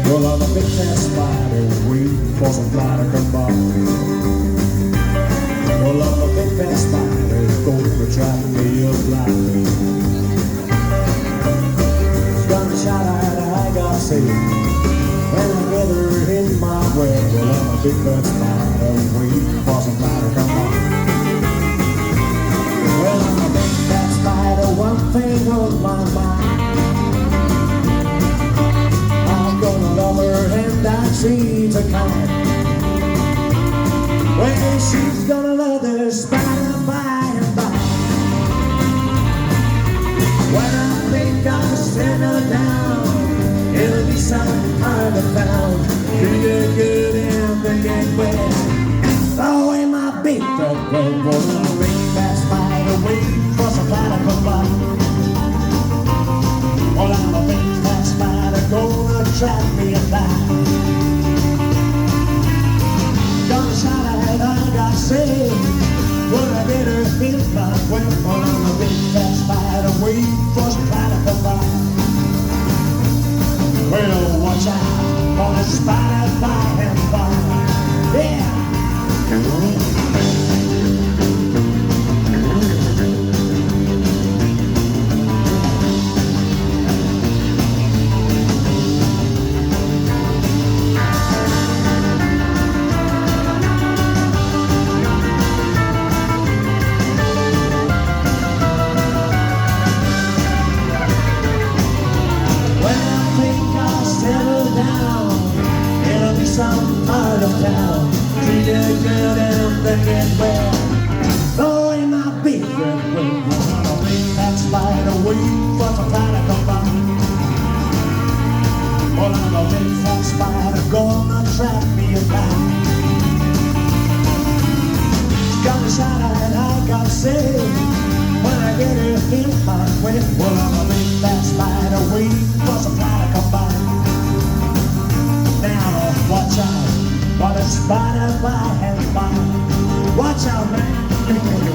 Well, I'm a big fat spider waiting for some fly to come by. Well, I'm a big fat spider gonna try to be a fly. Gunshot I got saved, and I get her in my way. Well, I'm a big fat spider waiting for some fly to come by. Well, I'm a big fat spider, one thing on my mind. She's a kind. Well, she's gonna love the spider by and by. When I think I'll send her down, it'll be some kind of found. You get good and they get wet. Throw away my big fat gun. Gonna make that spider wait for some fly to come by. Well, I'm a big fat spider gonna trap me a fly. Say, when I get her in my way, well, I'm a big fat spider waiting for some fly to come by. Well, watch out for the spider by and by. Yeah. Some part of town, treat it good and they get well. Throw in my big red wing, I'm a big fat spider waiting for some fly to come by. Well, I'm a big fat spider gonna trap me a fly. She's got a shot and I got saved when I get her in my way. Well, I'm a big fat spider waiting for some fly to come by. Watch out, for the spider by and by. Watch out, man.